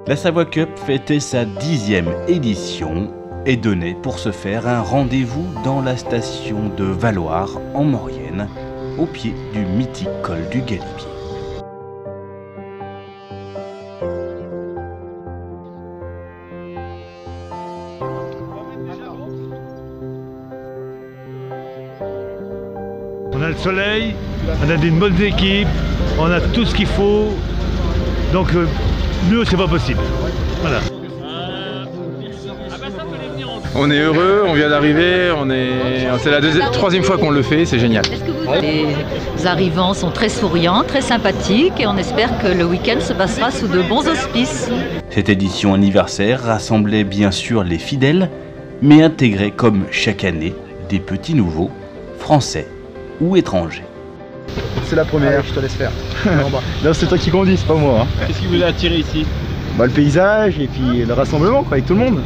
La Savoie Cup fêtait sa 10e édition et donnait pour ce faire un rendez-vous dans la station de Valloire en Maurienne, au pied du mythique col du Galibier. On a le soleil, on a une bonne équipe, on a tout ce qu'il faut, donc mieux c'est pas possible. Voilà. On est heureux, on vient d'arriver, c'est la troisième fois qu'on le fait, c'est génial. Les arrivants sont très souriants, très sympathiques et on espère que le week-end se passera sous de bons auspices. Cette édition anniversaire rassemblait bien sûr les fidèles, mais intégrait comme chaque année des petits nouveaux, français ou étrangers. C'est la première, je te laisse faire. Non, c'est toi qui conduis, c'est pas moi. Qu'est-ce qui vous a attiré ici? Le paysage et puis le rassemblement quoi, avec tout le monde.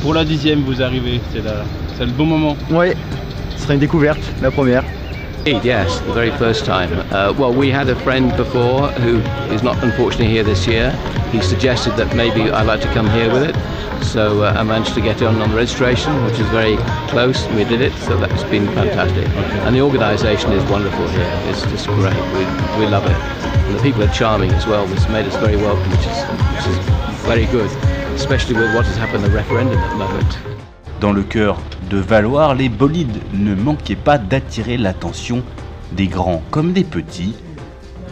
Pour la 10e, vous arrivez, c'est le bon moment. Oui, ce sera une découverte, la première. Yes, the very first time. Well, we had a friend before who is not unfortunately here this year. He suggested that maybe I'd like to come here with it. So I managed to get on the registration, which is very close. We did it, so that's been fantastic. And the organisation is wonderful here. It's just great. We love it. And the people are charming as well. It's made us very welcome, which is very good, especially with what has happened in the referendum at the moment. Dans le cœur de Valloire, les bolides ne manquaient pas d'attirer l'attention des grands comme des petits.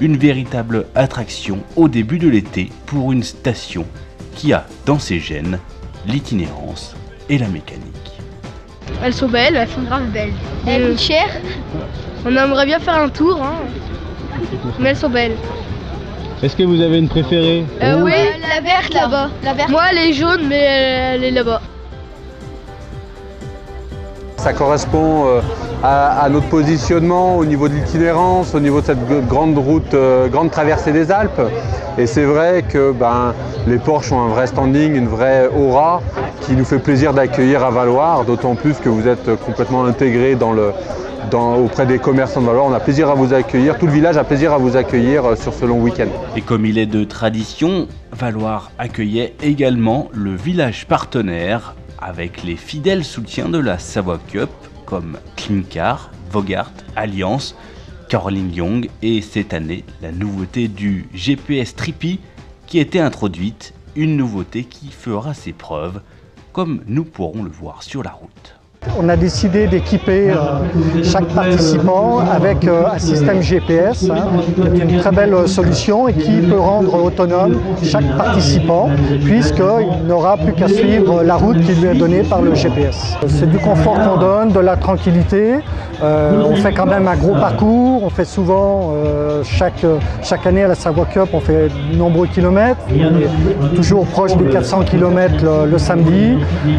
Une véritable attraction au début de l'été pour une station qui a dans ses gènes l'itinérance et la mécanique. Elles sont belles, elles sont grave belles. Elles coûtent cher. On aimerait bien faire un tour, mais elles sont belles. Est-ce que vous avez une préférée? Oui, la verte là-bas. Moi elle est jaune, mais elle est là-bas. Ça correspond à notre positionnement au niveau de l'itinérance, au niveau de cette grande route, grande traversée des Alpes. Et c'est vrai que les Porsche ont un vrai standing, une vraie aura qui nous fait plaisir d'accueillir à Valloire, d'autant plus que vous êtes complètement intégrés auprès des commerçants de Valloire. On a plaisir à vous accueillir, tout le village a plaisir à vous accueillir sur ce long week-end. Et comme il est de tradition, Valloire accueillait également le village partenaire avec les fidèles soutiens de la Savoie Cup comme Klimcar, Vogart, Alliance, Caroline Young et cette année la nouveauté du GPS Trippy qui était introduite, une nouveauté qui fera ses preuves comme nous pourrons le voir sur la route. On a décidé d'équiper chaque participant avec un système GPS, qui est une très belle solution et qui peut rendre autonome chaque participant puisqu'il n'aura plus qu'à suivre la route qui lui est donnée par le GPS. C'est du confort qu'on donne, de la tranquillité. On fait quand même un gros parcours, on fait souvent, chaque année à la Savoie Cup, on fait de nombreux kilomètres. On est toujours proche des 400 km le samedi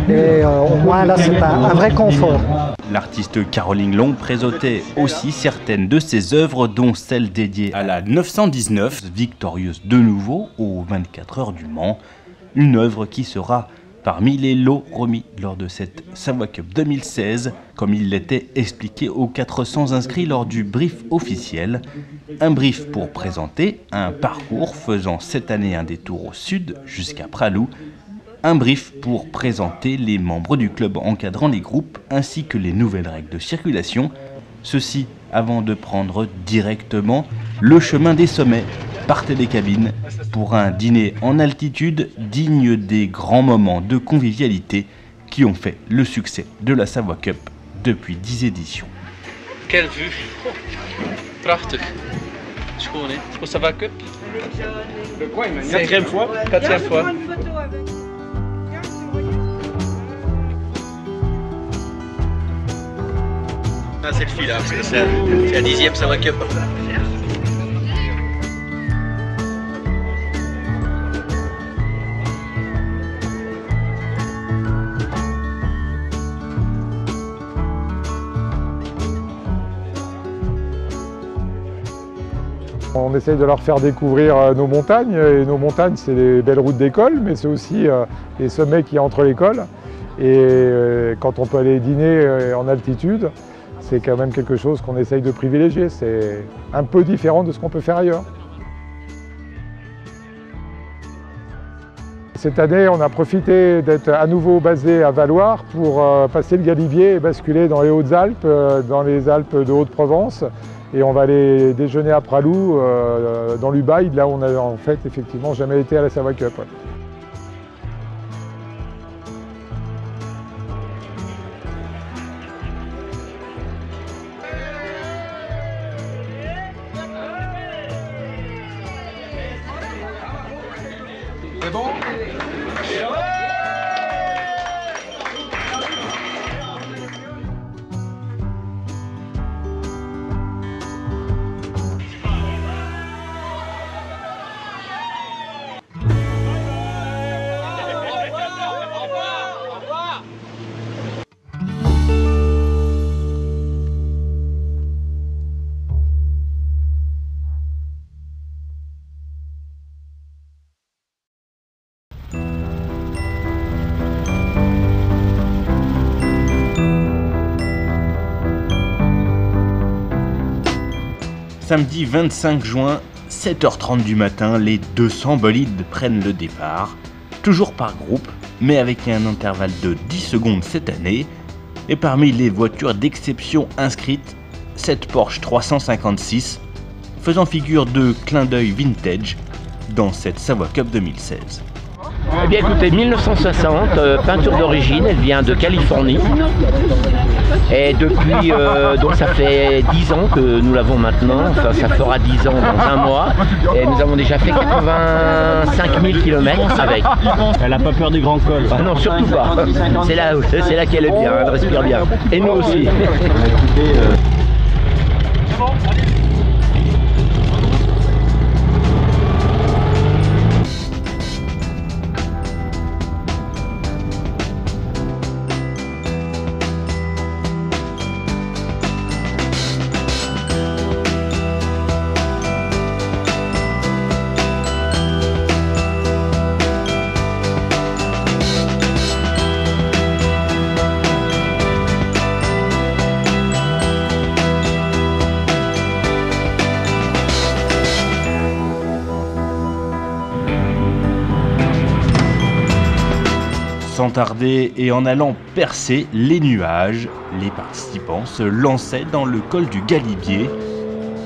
et au moins là c'est un vrai confort. L'artiste Caroline Long présentait aussi certaines de ses œuvres, dont celle dédiée à la 919, victorieuse de nouveau aux 24 heures du Mans. Une œuvre qui sera parmi les lots remis lors de cette Savoie Cup 2016, comme il l'était expliqué aux 400 inscrits lors du brief officiel. Un brief pour présenter un parcours faisant cette année un détour au sud jusqu'à Pralou. Un brief pour présenter les membres du club encadrant les groupes ainsi que les nouvelles règles de circulation. Ceci avant de prendre directement le chemin des sommets, partez des cabines pour un dîner en altitude digne des grands moments de convivialité qui ont fait le succès de la Savoie Cup depuis 10 éditions. Quelle vue! Prachtig! Schoon, hè? Pour Savoie Cup? 5e fois? 4e fois? Un selfie là, parce que c'est la 10e Savoie Cup. On essaye de leur faire découvrir nos montagnes, et nos montagnes c'est les belles routes d'école, mais c'est aussi les sommets qui y a entre l'école. Et quand on peut aller dîner en altitude, c'est quand même quelque chose qu'on essaye de privilégier. C'est un peu différent de ce qu'on peut faire ailleurs. Cette année, on a profité d'être à nouveau basé à Valloire pour passer le Galibier et basculer dans les Hautes-Alpes, dans les Alpes de Haute-Provence. Et on va aller déjeuner à Pralou, dans l'Ubaye, là où on n'a en fait effectivement jamais été à la Savoie Cup. Ouais. C'est bon? Samedi 25 juin, 7h30 du matin, les 200 bolides prennent le départ, toujours par groupe, mais avec un intervalle de 10 secondes cette année. Et parmi les voitures d'exception inscrites, cette Porsche 356, faisant figure de clin d'œil vintage dans cette Savoie Cup 2016. Eh bien écoutez, 1960, peinture d'origine, elle vient de Californie. Et depuis, donc ça fait 10 ans que nous l'avons maintenant, enfin ça fera 10 ans dans un mois. Et nous avons déjà fait 85 000 km avec. Elle n'a pas peur des grands cols. Ah non, surtout pas. C'est là qu'elle est bien, elle respire bien. Et nous aussi. Sans tarder et en allant percer les nuages, les participants se lançaient dans le col du Galibier,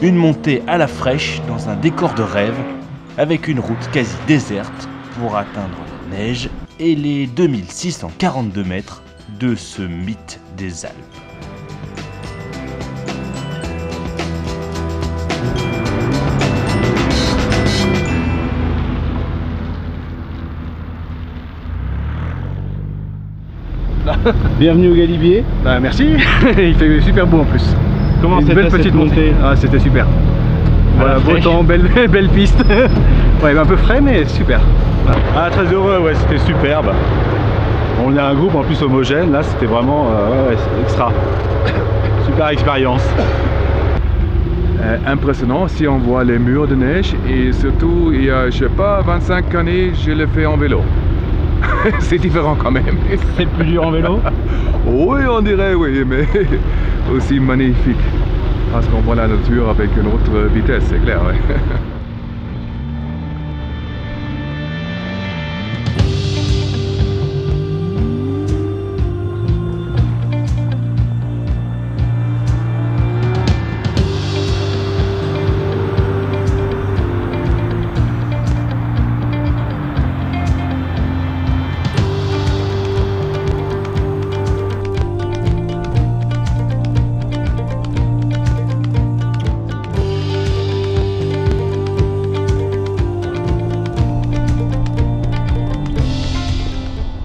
une montée à la fraîche dans un décor de rêve, avec une route quasi déserte pour atteindre la neige et les 2642 mètres de ce mythe des Alpes. Bienvenue au Galibier. Bah, merci, il fait super beau en plus. Comment c'était cette petite montée? Ah, c'était super. Voilà, beau temps, belle piste. Ouais, un peu frais mais super. Ah, très heureux, ouais, c'était superbe. On est un groupe en plus homogène, là c'était vraiment ouais, extra. Super expérience. Impressionnant si on voit les murs de neige et surtout il y a, je sais pas, 25 années, je l'ai fait en vélo. C'est différent quand même. C'est plus dur en vélo? Oui, on dirait, oui, mais aussi magnifique. Parce qu'on voit la nature avec une autre vitesse, c'est clair. Ouais.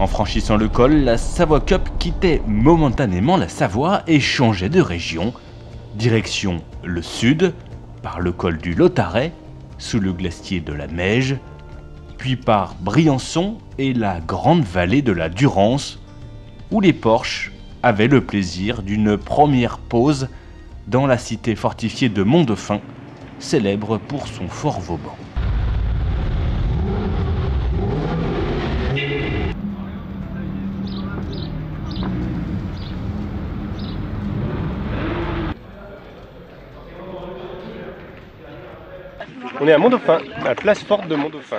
En franchissant le col, la Savoie Cup quittait momentanément la Savoie et changeait de région. Direction le sud, par le col du Lotaret, sous le glacier de la Meige, puis par Briançon et la grande vallée de la Durance, où les Porsches avaient le plaisir d'une première pause dans la cité fortifiée de Mont-Dauphin, célèbre pour son fort Vauban. On est à Mont-Dauphin, à la place forte de Mont-Dauphin.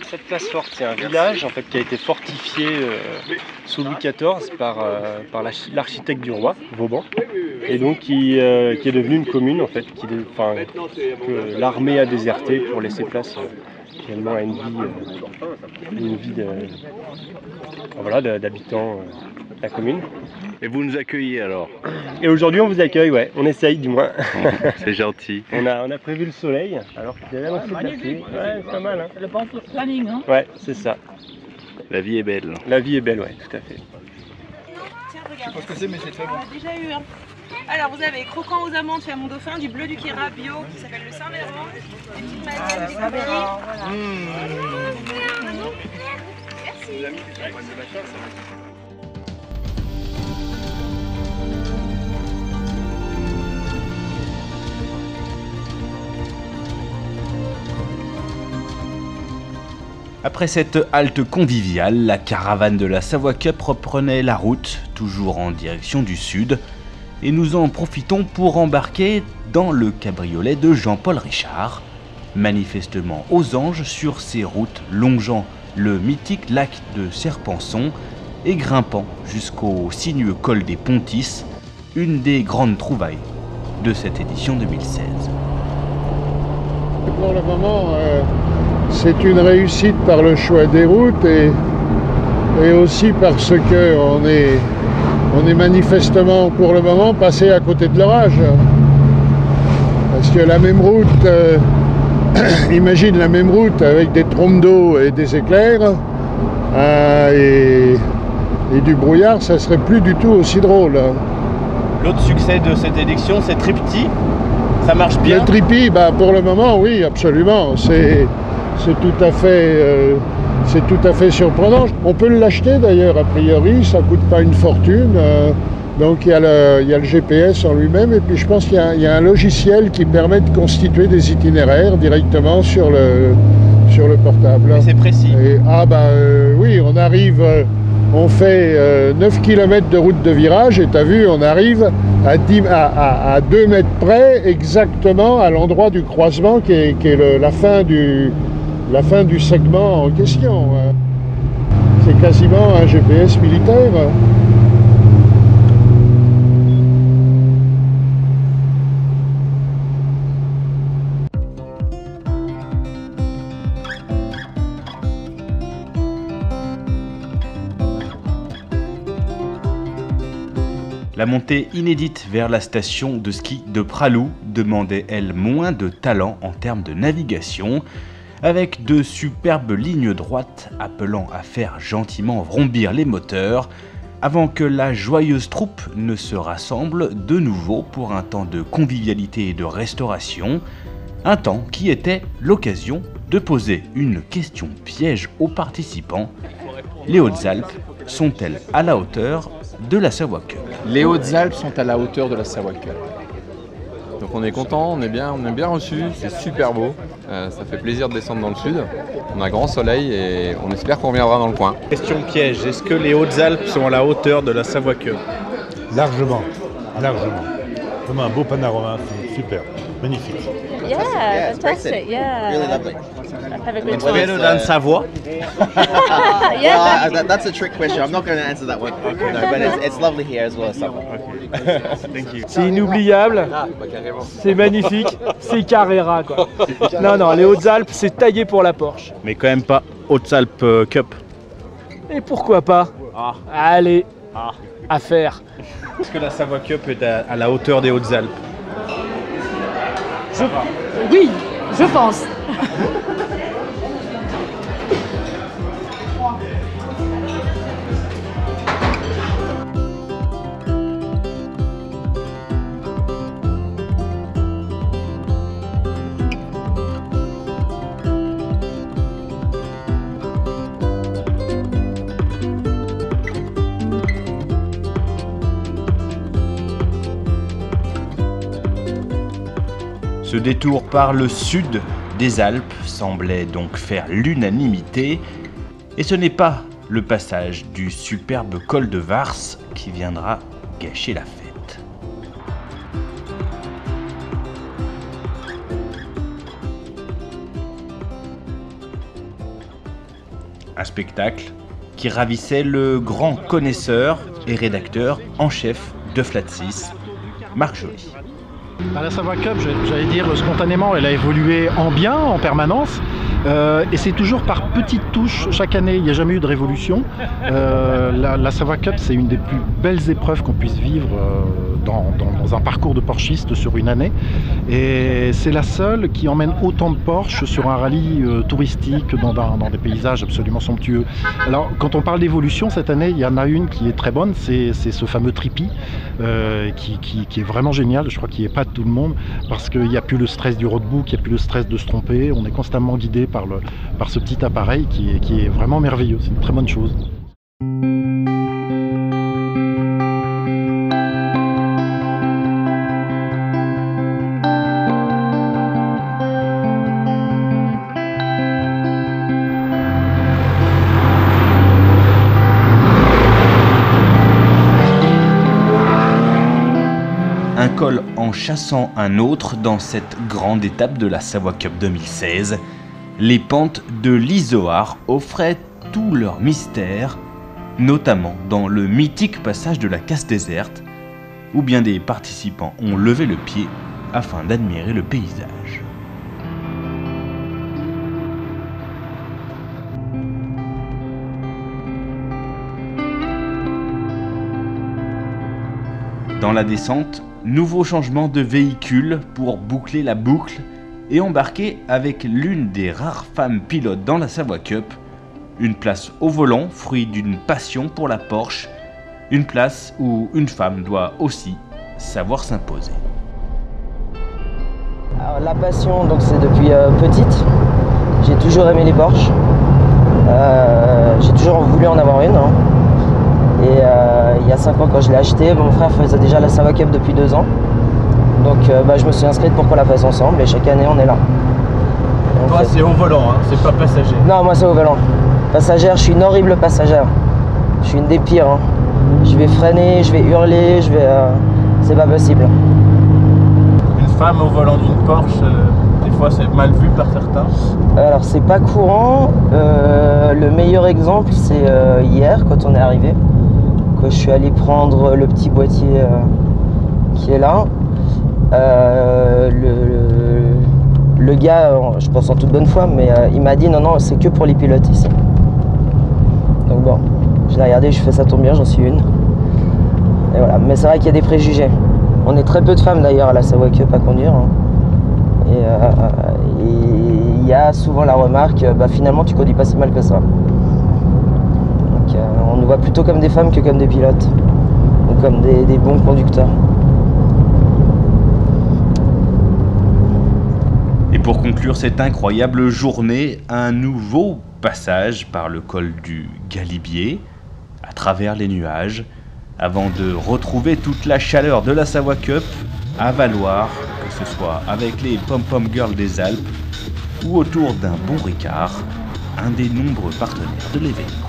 Cette place forte, c'est un village en fait, qui a été fortifié sous Louis XIV par l'architecte du roi, Vauban, et donc qui est devenu une commune en fait, que l'armée a déserté pour laisser place finalement à une vie d'habitants de la commune. Et vous nous accueillez alors? Et aujourd'hui on vous accueille, ouais, on essaye du moins. C'est gentil. On a prévu le soleil, alors qu'il est annoncé la pluie. Ouais, c'est pas mal. Hein. C'est le bon planning, hein? Ouais, c'est ça. La vie est belle. La vie est belle, ouais, tout à fait. Tiens, regarde. Je sais pas ce que c'est, mais c'est très bon. On a déjà eu un. Alors vous avez croquant aux amandes fait à Mont-Dauphin, du bleu du Kira bio qui s'appelle le Saint-Véran, des petites madeleines, des coquilles. Merci. Après cette halte conviviale, la caravane de la Savoie Cup reprenait la route, toujours en direction du sud, et nous en profitons pour embarquer dans le cabriolet de Jean-Paul Richard, manifestement aux anges sur ces routes longeant le mythique lac de Serpenson et grimpant jusqu'au sinueux col des Pontis, une des grandes trouvailles de cette édition 2016. Pour le moment, c'est une réussite par le choix des routes et aussi parce qu'on est manifestement pour le moment passé à côté de l'orage. Parce que la même route, imagine la même route avec des trompes d'eau et des éclairs et du brouillard, ça serait plus du tout aussi drôle. L'autre succès de cette élection, c'est Tripti. Ça marche bien? Le Tripi, pour le moment, oui, absolument. C'est tout à fait surprenant. On peut l'acheter d'ailleurs, a priori, ça ne coûte pas une fortune. Donc il y a le GPS en lui-même, et puis je pense qu'il y a un logiciel qui permet de constituer des itinéraires directement sur le portable. Mais c'est précis. Et, oui, on arrive, on fait 9 km de route de virage, et tu as vu, on arrive à 2 mètres près, exactement à l'endroit du croisement qui est la fin du segment en question. C'est quasiment un GPS militaire. La montée inédite vers la station de ski de Pralou demandait, elle, moins de talent en termes de navigation, avec de superbes lignes droites appelant à faire gentiment vrombir les moteurs, avant que la joyeuse troupe ne se rassemble de nouveau pour un temps de convivialité et de restauration, un temps qui était l'occasion de poser une question piège aux participants. Les Hautes-Alpes sont-elles à la hauteur de la Savoie Cup? Les Hautes-Alpes sont à la hauteur de la Savoie Cup. Donc on est content, on est bien reçus, c'est super beau, ça fait plaisir de descendre dans le sud, on a grand soleil et on espère qu'on reviendra dans le coin. Question piège, est-ce que les Hautes-Alpes sont à la hauteur de la Savoie Cup? Largement, largement. Vraiment un beau panorama, c'est super, magnifique. Yeah, fantastic, yeah. Really lovely. Have a good It's time. better than Savoie? Yeah. Well, that's a trick question. I'm not going to answer that one. Okay. No, but it's lovely here as well as Savoie. Okay. Thank you. C'est inoubliable, c'est magnifique, c'est Carrera quoi. Non, les Hautes-Alpes, c'est taillé pour la Porsche. Mais quand même pas Hautes-Alpes Cup. Et pourquoi pas? Allez, à faire. Est-ce que la Savoie Cup est à la hauteur des Hautes-Alpes? Oui, je pense. Ce détour par le sud des Alpes semblait donc faire l'unanimité, et ce n'est pas le passage du superbe col de Vars qui viendra gâcher la fête. Un spectacle qui ravissait le grand connaisseur et rédacteur en chef de Flat 6, Marc Joly. La Savoie Cup, j'allais dire spontanément, elle a évolué en bien, en permanence. Et c'est toujours par petites touches chaque année, il n'y a jamais eu de révolution. La Savoie Cup, c'est une des plus belles épreuves qu'on puisse vivre dans un parcours de porschiste sur une année. Et c'est la seule qui emmène autant de Porsche sur un rallye touristique dans des paysages absolument somptueux. Alors quand on parle d'évolution, cette année, il y en a une qui est très bonne, c'est ce fameux Tripi qui est vraiment génial, je crois qu'il épate tout le monde parce qu'il n'y a plus le stress du roadbook, il n'y a plus le stress de se tromper, on est constamment guidé par ce petit appareil qui est vraiment merveilleux, c'est une très bonne chose. Un col en chassant un autre dans cette grande étape de la Savoie Cup 2016. Les pentes de l'Izoard offraient tout leur mystère, notamment dans le mythique passage de la Casse déserte, où bien des participants ont levé le pied afin d'admirer le paysage. Dans la descente, nouveau changement de véhicule pour boucler la boucle et embarquer avec l'une des rares femmes pilotes dans la Savoie Cup, une place au volant, fruit d'une passion pour la Porsche, une place où une femme doit aussi savoir s'imposer. Alors, la passion, donc c'est depuis petite, j'ai toujours aimé les Porsche, j'ai toujours voulu en avoir une. Et il y a 5 ans quand je l'ai acheté, mon frère faisait déjà la Savoie Cup depuis 2 ans. Donc je me suis inscrite pour qu'on la fasse ensemble et chaque année on est là. Donc, toi c'est au volant, hein, c'est pas passager. Non, moi c'est au volant. Passagère, je suis une horrible passagère. Je suis une des pires. Hein. Je vais freiner, je vais hurler, c'est pas possible. Une femme au volant d'une Porsche, des fois c'est mal vu par certains. Alors c'est pas courant. Le meilleur exemple c'est hier quand on est arrivé. Je suis allé prendre le petit boîtier qui est là. Le gars, je pense en toute bonne foi, mais il m'a dit non, c'est que pour les pilotes ici. Donc bon, je l'ai regardé, je fais ça tombe bien, j'en suis une. Et voilà, mais c'est vrai qu'il y a des préjugés. On est très peu de femmes d'ailleurs à la Savoie Cup à conduire. Hein. Et il y a souvent la remarque, finalement tu conduis pas si mal que ça. On nous voit plutôt comme des femmes que comme des pilotes, ou comme des bons conducteurs. Et pour conclure cette incroyable journée, un nouveau passage par le col du Galibier, à travers les nuages, avant de retrouver toute la chaleur de la Savoie Cup à Valloire, que ce soit avec les Pom-Pom Girls des Alpes ou autour d'un bon Ricard, un des nombreux partenaires de l'événement.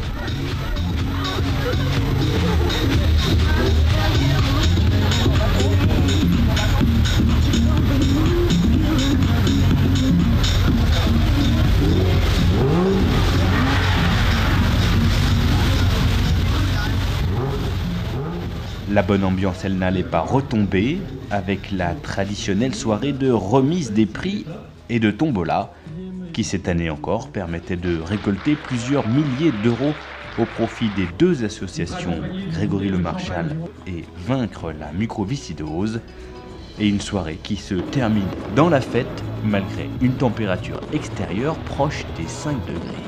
La bonne ambiance, elle n'allait pas retomber avec la traditionnelle soirée de remise des prix et de tombola qui cette année encore permettait de récolter plusieurs milliers d'euros au profit des 2 associations Grégory Le Marchal et Vaincre la mucoviscidose, et une soirée qui se termine dans la fête malgré une température extérieure proche des 5 degrés.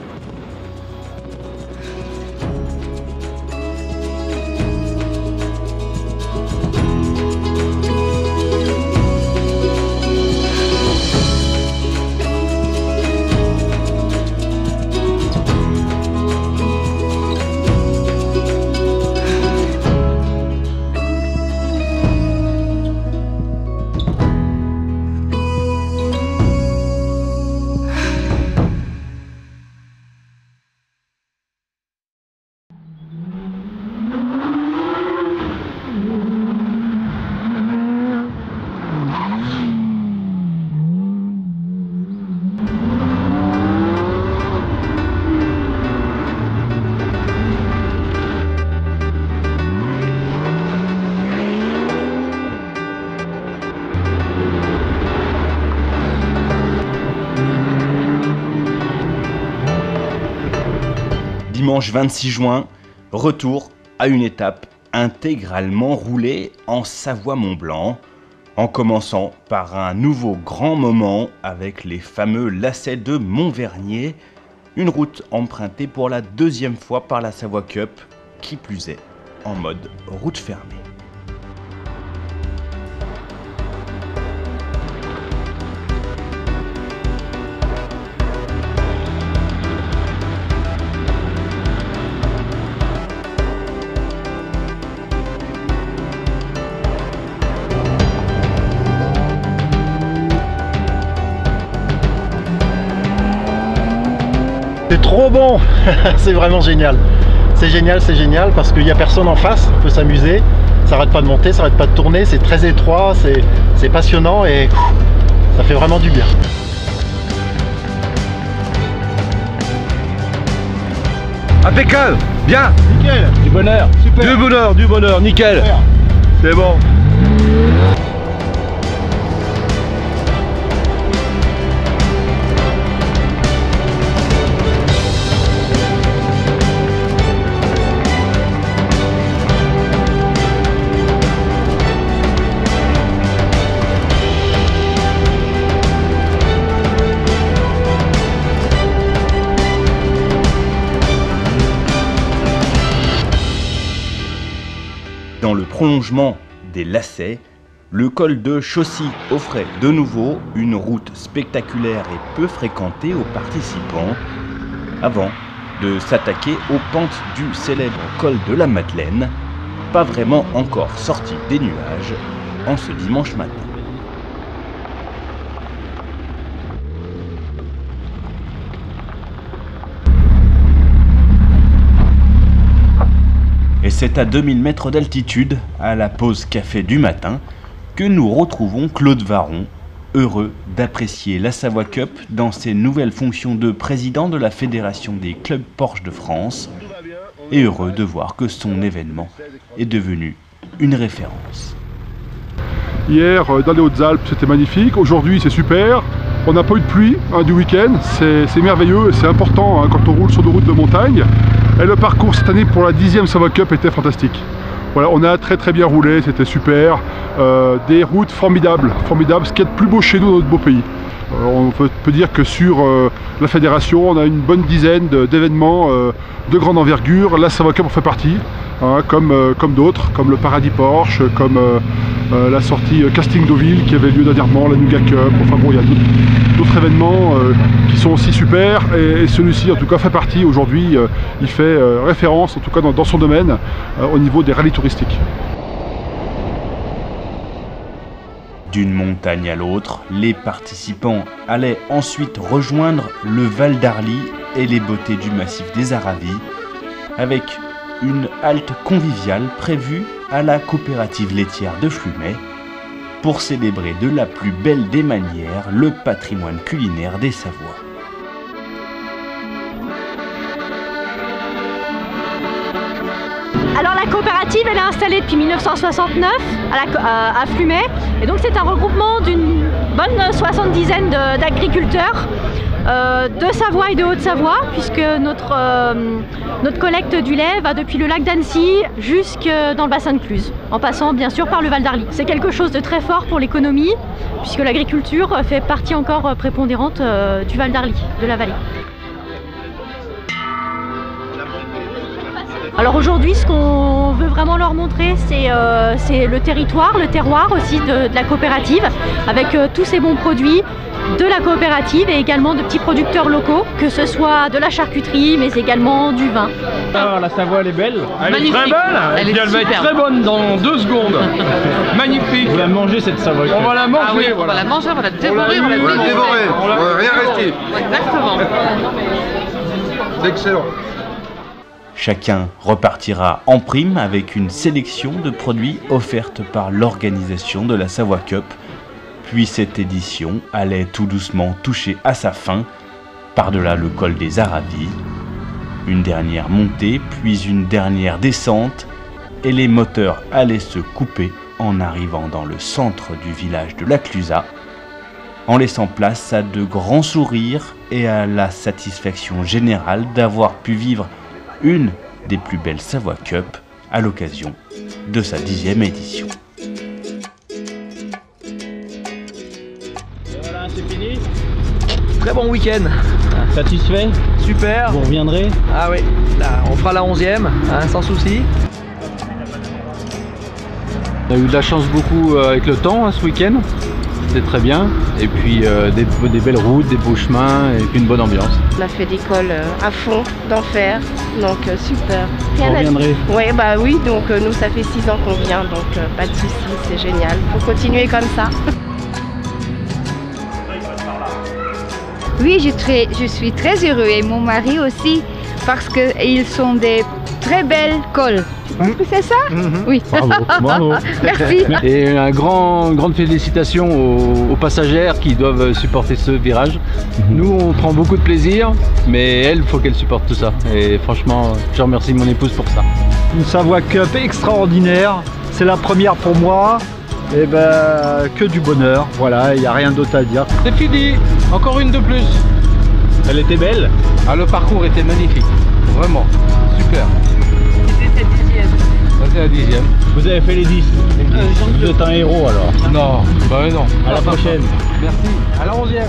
dimanche 26 juin, retour à une étape intégralement roulée en Savoie-Mont-Blanc, en commençant par un nouveau grand moment avec les fameux lacets de Montvernier, une route empruntée pour la deuxième fois par la Savoie Cup, qui plus est en mode route fermée. C'est trop bon. C'est vraiment génial. C'est génial parce qu'il n'y a personne en face, on peut s'amuser, ça n'arrête pas de monter, ça n'arrête pas de tourner, c'est très étroit, c'est passionnant et ça fait vraiment du bien. Impeccable, bien, nickel, du bonheur, super. Du bonheur, nickel, c'est bon. Dans le prolongement des lacets, le col de Chaussy offrait de nouveau une route spectaculaire et peu fréquentée aux participants, avant de s'attaquer aux pentes du célèbre col de la Madeleine, pas vraiment encore sorti des nuages en ce dimanche matin. Et c'est à 2000 mètres d'altitude, à la pause café du matin, que nous retrouvons Claude Varon, heureux d'apprécier la Savoie Cup dans ses nouvelles fonctions de président de la Fédération des clubs Porsche de France, et heureux de voir que son événement est devenu une référence. Hier, dans les Hautes-Alpes, c'était magnifique. Aujourd'hui, c'est super. On n'a pas eu de pluie du week-end. C'est merveilleux et c'est important quand on roule sur des routes de montagne. Et le parcours cette année pour la 10e Savoie Cup était fantastique. Voilà, on a très bien roulé, c'était super. Des routes formidables, ce qui est le plus beau chez nous dans notre beau pays. On peut dire que sur la fédération, on a une bonne dizaine d'événements de grande envergure. La Savoie Cup en fait partie, hein, comme d'autres, comme le Paradis Porsche, comme la sortie Casting Deauville qui avait lieu dernièrement, la Nougat Cup. Enfin bon, il y a d'autres événements qui sont aussi super et celui-ci en tout cas fait partie. Aujourd'hui, il fait référence, en tout cas dans son domaine, au niveau des rallyes touristiques. D'une montagne à l'autre, les participants allaient ensuite rejoindre le Val d'Arly et les beautés du massif des Aravis, avec une halte conviviale prévue à la coopérative laitière de Flumet pour célébrer de la plus belle des manières le patrimoine culinaire des Savoies. Alors la coopérative elle est installée depuis 1969 à Flumet et donc c'est un regroupement d'une bonne 70aine d'agriculteurs de Savoie et de Haute-Savoie puisque notre collecte du lait va depuis le lac d'Annecy jusque dans le bassin de Cluse en passant bien sûr par le Val d'Arly. C'est quelque chose de très fort pour l'économie puisque l'agriculture fait partie encore prépondérante du Val d'Arly, de la vallée. Alors aujourd'hui, ce qu'on veut vraiment leur montrer, c'est le territoire, le terroir aussi de la coopérative, avec tous ces bons produits de la coopérative et également de petits producteurs locaux, que ce soit de la charcuterie, mais également du vin. Alors, la Savoie, elle est belle. Elle est très belle, elle va être très bonne dans 2 secondes. Magnifique. On va manger cette Savoie. On va la manger. Ah oui, on va la manger, on va la dévorer, on va la dévorer. On va rien rester. Exactement. C'est excellent. Chacun repartira en prime avec une sélection de produits offertes par l'organisation de la Savoie Cup. Puis cette édition allait tout doucement toucher à sa fin, par-delà le col des Aravis. Une dernière montée, puis une dernière descente, et les moteurs allaient se couper en arrivant dans le centre du village de la Clusaz, en laissant place à de grands sourires et à la satisfaction générale d'avoir pu vivre une des plus belles Savoie Cup à l'occasion de sa 10e édition. Voilà, c'est fini. Très bon week-end. Satisfait? Super. Vous reviendrez? Ah oui, là, on fera la 11e, hein, sans souci. On a eu de la chance beaucoup avec le temps hein, ce week-end. C'était très bien. Et puis des belles routes, des beaux chemins et puis une bonne ambiance. On a fait des cols à fond, d'enfer, donc super. Vous reviendrez? Ouais, bah oui, donc nous ça fait 6 ans qu'on vient, donc pas de soucis, c'est génial. Faut continuer comme ça. Oui, je suis très heureux et mon mari aussi parce qu'ils sont des très belles cols. C'est ça? Oui. Bravo, bravo. Merci. Et une grande félicitation aux passagères qui doivent supporter ce virage. Nous, on prend beaucoup de plaisir, mais elle, il faut qu'elle supporte tout ça. Et franchement, je remercie mon épouse pour ça. Une Savoie Cup extraordinaire. C'est la première pour moi. Et ben, que du bonheur. Voilà, il n'y a rien d'autre à dire. C'est fini. Encore une de plus. Elle était belle? Ah, le parcours était magnifique. Vraiment. Super. C'était cette 10e. Ça, c'est la 10e. Vous avez fait les 10. Vous êtes un héros alors. Non, bah non. À la prochaine. Merci. À la 11e.